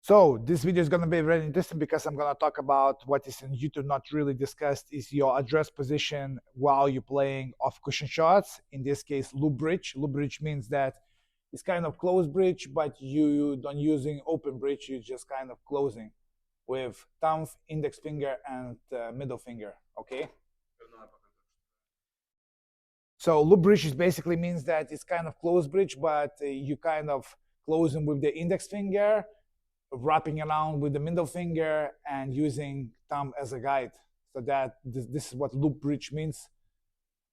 So this video is going to be very interesting because I'm going to talk about what is in YouTube not really discussed is your address position while you're playing off cushion shots. In this case, loop bridge. Loop bridge means that it's kind of closed bridge, but you don't using open bridge. You're just kind of closing with thumb, index finger, and middle finger. Okay. So loop bridge is basically means that it's kind of closed bridge, but you kind of closing with the index finger, wrapping around with the middle finger, and using thumb as a guide. So that this is what loop bridge means,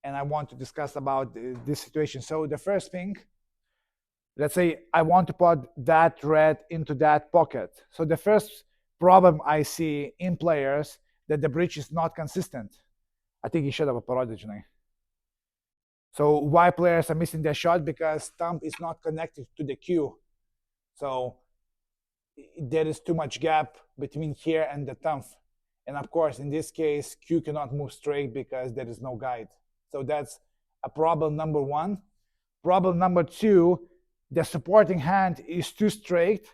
and I want to discuss about this situation. So the first thing, let's say I want to put that red into that pocket. So the first problem I see in players that the bridge is not consistent. I think you should have a prodigy. So why players are missing their shot? Because thumb is not connected to the cue. So there is too much gap between here and the thumb. And of course, in this case, cue cannot move straight because there is no guide. So that's a problem number one. Problem number two, the supporting hand is too straight,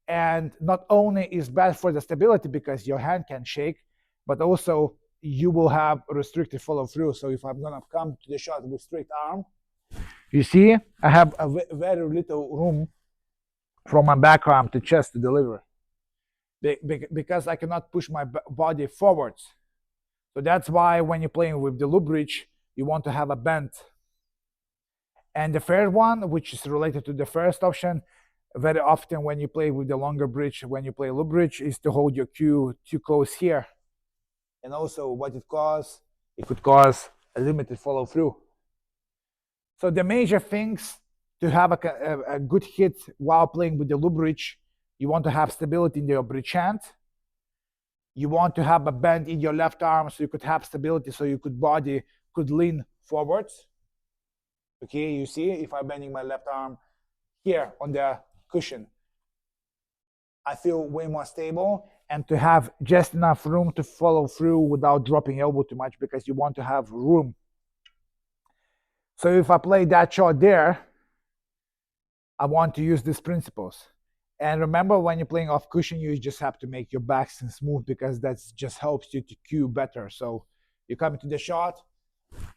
and not only is bad for the stability because your hand can shake, but also you will have restricted follow through. So if I'm gonna come to the shot with straight arm, you see I have a very little room from my back arm to chest to deliver because I cannot push my body forwards. So that's why when you're playing with the loop bridge, you want to have a bend. And the third one, which is related to the first option, very often when you play with the longer bridge, when you play loop bridge, is to hold your cue too close here. And also what it could cause a limited follow through. So the major things to have a good hit while playing with the loop bridge, you want to have stability in your bridge hand. You want to have a bend in your left arm so you could have stability, so your body could lean forwards. Okay, you see, if I'm bending my left arm here on the cushion, I feel way more stable, and to have just enough room to follow through without dropping elbow too much, because you want to have room. So if I play that shot there, I want to use these principles. And remember, when you're playing off cushion, you just have to make your backswing smooth because that just helps you to cue better. So you come to the shot.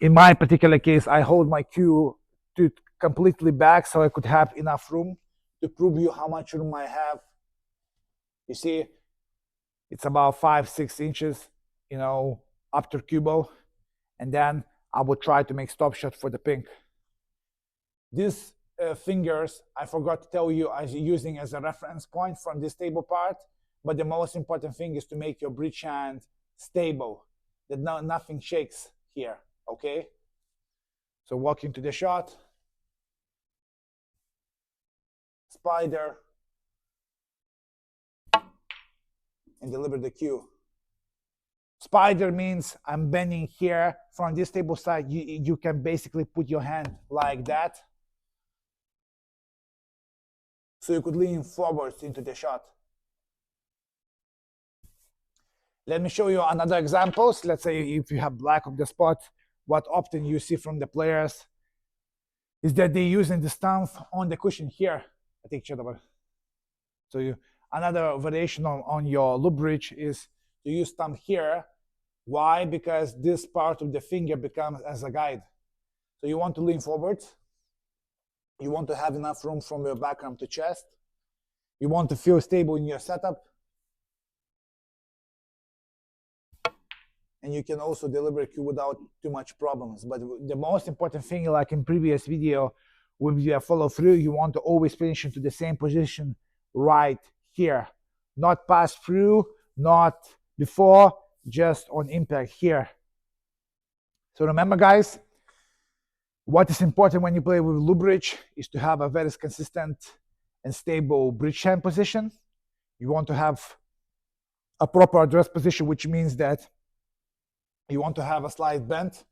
In my particular case, I hold my cue to completely back so I could have enough room to prove you how much room I have. You see, it's about 5-6 inches, after cue ball. And then I will try to make stop shot for the pink. These fingers, I forgot to tell you, I'm using as a reference point from this table part. But the most important thing is to make your bridge hand stable, that nothing shakes here, okay? So walk into the shot. Spider. And deliver the cue. Spider means I'm bending here from this table side. You can basically put your hand like that. So you could lean forwards into the shot. Let me show you another examples. Let's say if you have black of the spot, what often you see from the players is that they're using the thumb on the cushion here. I think so another variation on your loop bridge is to use thumb here. Why? Because this part of the finger becomes as a guide. So you want to lean forward. You want to have enough room from your back arm to chest. You want to feel stable in your setup. And you can also deliver cue without too much problems. But the most important thing, like in previous video, with your follow through, you want to always finish into the same position right here. Not pass through, not before, just on impact here. So remember, guys, what is important when you play with loop bridge is to have a very consistent and stable bridge hand position. You want to have a proper address position, which means that you want to have a slight bend.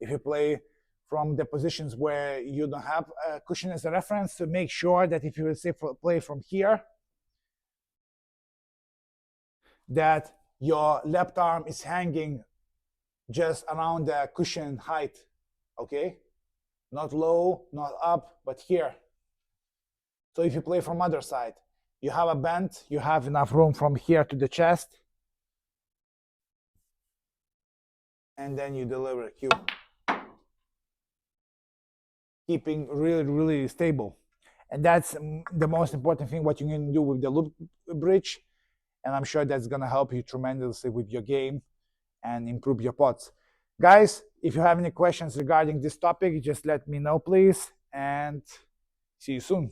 If you play from the positions where you don't have a cushion as a reference, to make sure that if you will say play from here, that your left arm is hanging just around the cushion height, okay? Not low, not up, but here. So if you play from other side, You have a bend, you have enough room from here to the chest, and then you deliver a cue, keeping really, really stable. And that's the most important thing what you can do with the loop bridge. And I'm sure that's gonna help you tremendously with your game and improve your pots. Guys, if you have any questions regarding this topic, just let me know, please. And see you soon.